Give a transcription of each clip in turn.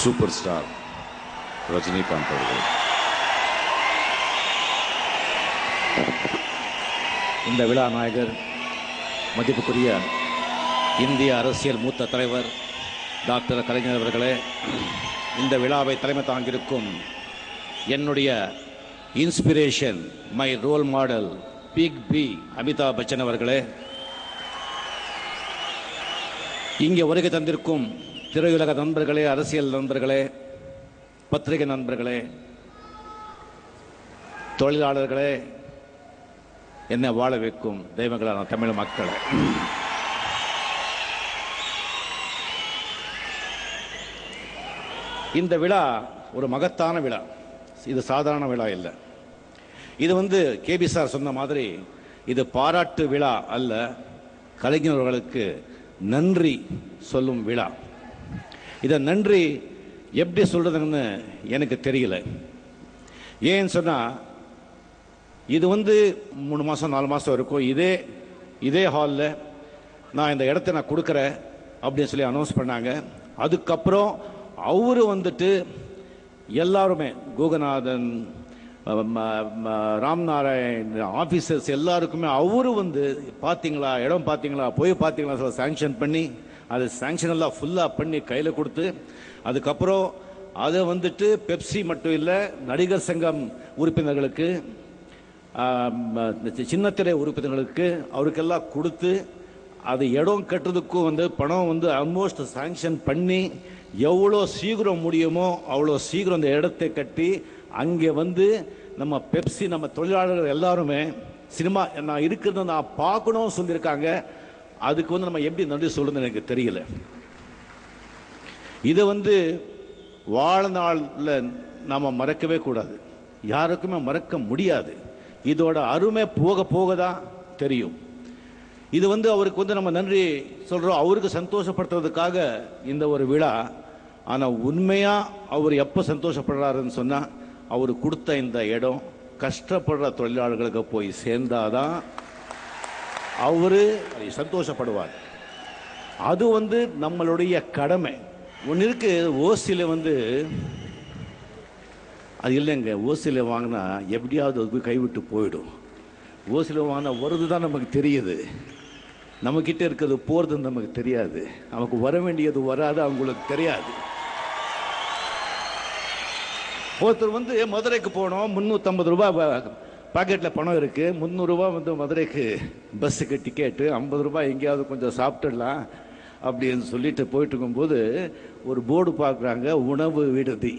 Super star Rajinikanth அவர்கள். இந்த விழா நாயகர் மதிப்புக்குரிய இந்திய அரசியல் மூத்த தலைவர் டாக்டர் கலைஞர் அவர்களே, இந்த விழாவை தலைமை தாங்கியிருக்கும் என்னுடைய inspiration, my role model, big B Amitabh Bachchan அவர்களே, இங்கே வருகை தந்திருக்கும் திரையுலக நண்பர்களே, அரசியல் நண்பர்களே, பத்திரிகை நண்பர்களே, தொழிலாளர்களே, என்னை வாழ வைக்கும் தெய்வங்களான தமிழ் மக்களே, இந்த விழா ஒரு மகத்தான விழா. இது சாதாரண விழா இல்லை. இது கேபி சார் சொன்ன மாதிரி இது பாராட்டு விழா அல்ல, கலைஞர்களுக்கு நன்றி சொல்லும் விழா. இதை நன்றி எப்படி சொல்றதுன்னு எனக்கு தெரியல. ஏன்னு சொன்னா இது 3 மாதம் 4 மாதம் இருக்கும். இதே ஹாலில் நான் இந்த இடத்த நான் கொடுக்குறேன் அப்படின்னு சொல்லி அனௌன்ஸ் பண்ணாங்க. அதுக்கப்புறம் அவரு எல்லாருமே கோகநாதன், ராம்நாராயண், ஆஃபீஸர்ஸ் எல்லாருக்குமே அவரு பார்த்தீங்களா, இடம் பார்த்தீங்களா, போய் பார்த்தீங்களா சொல்ல சாங்ஷன் பண்ணி, அது சாங்ஷன் எல்லாம் ஃபுல்லாக பண்ணி கையில் கொடுத்து, அதுக்கப்புறம் அதை பெப்சி மட்டும் இல்லை, நடிகர் சங்கம் உறுப்பினர்களுக்கு, சின்னத்திரை உறுப்பினர்களுக்கு அவருக்கெல்லாம் கொடுத்து, அது இடம் கட்டுறதுக்கும் பணம் ஆல்மோஸ்ட் சாங்ஷன் பண்ணி, எவ்வளோ சீக்கிரம் முடியுமோ அவ்வளோ சீக்கிரம் அந்த இடத்தை கட்டி அங்கே நம்ம பெப்சி, நம்ம தொழிலாளர்கள் எல்லாருமே சினிமா நான் இருக்கிறத நான் பார்க்கணும்னு சொல்லியிருக்காங்க. அதுக்கு நம்ம எப்படி நன்றி சொல்றதுன்னு எனக்கு தெரியல. இதை வாழ்நாளில் நம்ம மறக்கவே கூடாது, யாருக்குமே மறக்க முடியாது. இதோட அருமை போக போக தான் தெரியும். இது அவருக்கு நம்ம நன்றி சொல்றோம், அவருக்கு சந்தோஷப்படுத்துறதுக்காக இந்த ஒரு விழா. ஆனால் உண்மையா அவர் எப்போ சந்தோஷப்படுறாருன்னு சொன்னா, அவர் கொடுத்த இந்த இடம் கஷ்டப்படுற தொழிலாளர்களுக்கு போய் சேர்ந்தாதான் அவரு சந்தோஷப்படுவார். அது நம்மளுடைய கடமை. ஒன்று இருக்கு, ஓசியில் அது இல்லைங்க. ஓசியில் வாங்கினா எப்படியாவது அது கைவிட்டு போயிடும். ஓசியில் வாங்கினா வருது தான் நமக்கு தெரியுது, நம்மக்கிட்ட இருக்கிறது போகிறதுன்னு நமக்கு தெரியாது. நமக்கு வர வேண்டியது வராது, அவங்களுக்கு தெரியாது. ஒருத்தர் மதுரைக்கு போனோம், 350 ரூபாய் பாக்கெட்டில் பணம் இருக்கு, 300 ரூபாய் மதுரைக்கு பஸ்ஸுக்கு டிக்கெட்டு, 50 ரூபாய் எங்கேயாவது கொஞ்சம் சாப்பிட்டுடலாம் அப்படின்னு சொல்லிட்டு போயிட்டு இருக்கும்போது ஒரு போர்டு பார்க்குறாங்க, உணவு விடுதி.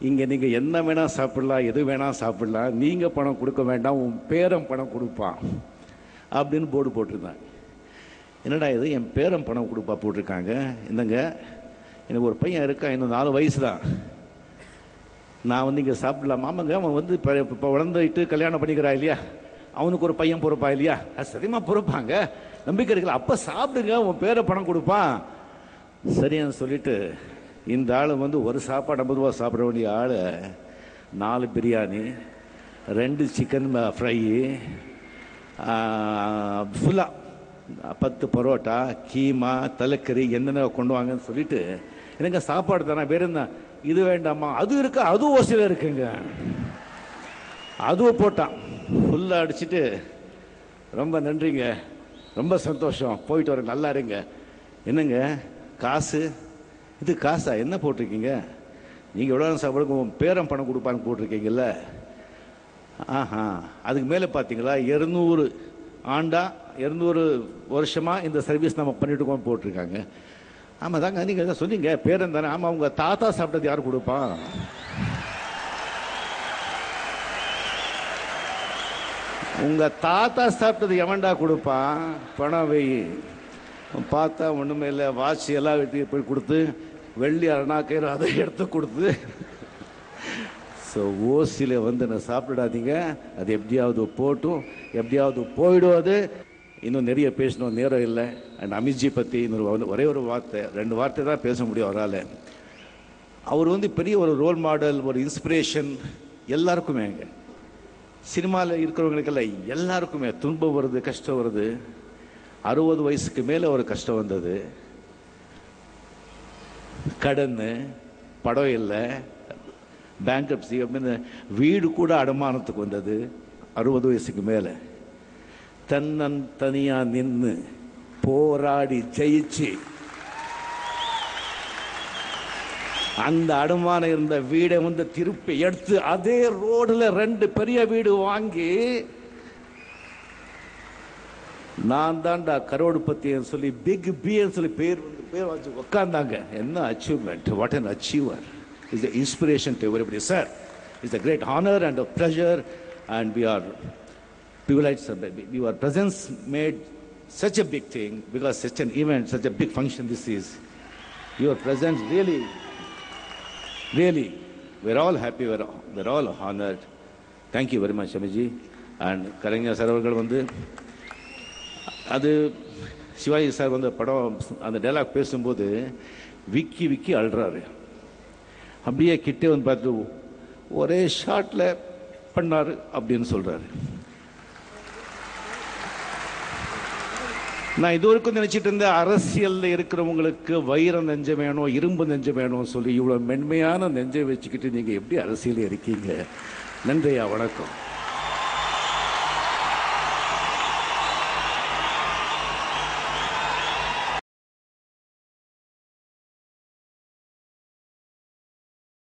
இங்கே நீங்கள் என்ன வேணால் சாப்பிடலாம், எது வேணால் சாப்பிடலாம், நீங்கள் பணம் கொடுக்க வேண்டாம், உன் பேரன் பணம் கொடுப்பான் அப்படின்னு போர்டு போட்டிருந்தாங்க. என்னடா இது, என் பேரன் பணம் கொடுப்பா போட்டிருக்காங்க. என்னங்க, எனக்கு ஒரு பையன் இருக்கான், இன்னும் 4 வயசு தான், நான் இங்கே சாப்பிடலாம். ஆமாங்க, அவன் இப்போ வளர்ந்துட்டு கல்யாணம் பண்ணிக்கிறா இல்லையா, அவனுக்கு ஒரு பையன் பொறுப்பா இல்லையா, சரிமா பொறுப்பாங்க, நம்பிக்கை இருக்கல, அப்போ சாப்பிடுங்க, உன் பேரை பணம் கொடுப்பான். சரின்னு சொல்லிட்டு இந்த ஆள் ஒரு சாப்பாடு 50 ரூபா சாப்பிட வேண்டிய ஆள் 4 பிரியாணி, 2 சிக்கன் ஃப்ரை, ஃபுல்லாக 10 பரோட்டா, கீமா, தலைக்கறி என்னென்ன கொண்டு வாங்கன்னு சொல்லிட்டு, எனக்கு சாப்பாடு தானே, வேற என்ன, இது வேண்டாமா, அது இருக்கு, அது ஓசியில் இருக்குங்க, அதுவும் போட்டான், ஃபுல்லாக அடிச்சுட்டு, ரொம்ப நன்றிங்க, ரொம்ப சந்தோஷம், போயிட்டு வர, நல்லா இருங்க. என்னங்க காசு, இது காசா, என்ன போட்டிருக்கீங்க, நீங்கள் எவ்வளோ சாப்பிடுங்க, உன் பேரன் பணம் கொடுப்பான்னு போட்டிருக்கீங்கல்ல. ஆஹா, அதுக்கு மேலே பார்த்தீங்களா, 200 ஆண்டா 200 வருஷமா இந்த சர்வீஸ் நம்ம பண்ணிட்டு இருக்கோம் போட்டிருக்காங்க. ஆமாம் தாங்க, நீங்கள் எதாவது சொன்னீங்க, பேரன் தானே. ஆமாம், உங்கள் தாத்தா சாப்பிட்டது யார் கொடுப்பான், உங்கள் தாத்தா சாப்பிட்டது எவன்டா கொடுப்பான், பணம் வை. பார்த்தா ஒன்றுமே இல்லை, வாட்ச் எல்லாம் வெட்டி போய் கொடுத்து, வெள்ளி அரணாக்கயிறு அதை எடுத்து கொடுத்து. ஸோ ஓசியில் நான் சாப்பிடாதீங்க, அது எப்படியாவது போட்டும், எப்படியாவது போயிடும். அது இன்னும் நிறைய பேசணும், நேரம் இல்லை. அண்ட் அமித்ஜி பற்றி இன்னொரு ஒரே ஒரு வார்த்தை, 2 வார்த்தை தான் பேச முடியும் அவரால். அவர் பெரிய ஒரு ரோல் மாடல், ஒரு இன்ஸ்பிரேஷன் எல்லாருக்குமே. சினிமாவில் இருக்கிறவங்களுக்கெல்லாம் எல்லாருக்குமே துன்பம் வருது, கஷ்டம் வருது. 60 வயசுக்கு மேலே ஒரு கஷ்டம் வந்தது, கடன், படம் இல்லை, பேங்க்ரப்சி அப்படின்னு வீடு கூட அடமானத்துக்கு வந்தது. 60 வயசுக்கு மேலே தன்னன் தனியாக நின்று போராடி ஜெயிச்சு அந்த அடமானம் இருந்த வீடை வந்து திருப்பி எடுத்து அதே ரோடுல 2 பெரிய வீடு வாங்கி நான் தான்டா கரோடுபத்தின்னு சொல்லி பிக் பின்னு சொல்லி பேர் வச்சு உட்கார்ந்தாங்க. என்ன achievement! What an achiever! Is the inspiration to everybody. Sir, it's a great honor and a pleasure, and we are privileged. Your presence made such a big thing, because such an event, such a big function this is. Your presence really, we're all happy, we're all honored. Thank you very much, Amiji. And Kalaignar sir அவர்கள் வந்து அது Sivaji sir வந்து படம் அந்த dialogue பேசும்போது விக்கி அழுறாரு. அப்படியே கிட்டே வந்து பார்த்துட்டு ஒரே ஷாட்டில் பண்ணார் அப்படின்னு சொல்கிறாரு. நான் இது வரைக்கும் நினச்சிட்டு இருந்தேன், அரசியலில் இருக்கிறவங்களுக்கு வைரம் நெஞ்சம் வேணும், இரும்பு நெஞ்சம் வேணும்னு சொல்லி. இவ்வளோ மென்மையான நெஞ்சை வச்சுக்கிட்டு நீங்கள் எப்படி அரசியலில் இருக்கீங்க? நன்றியா, வணக்கம்.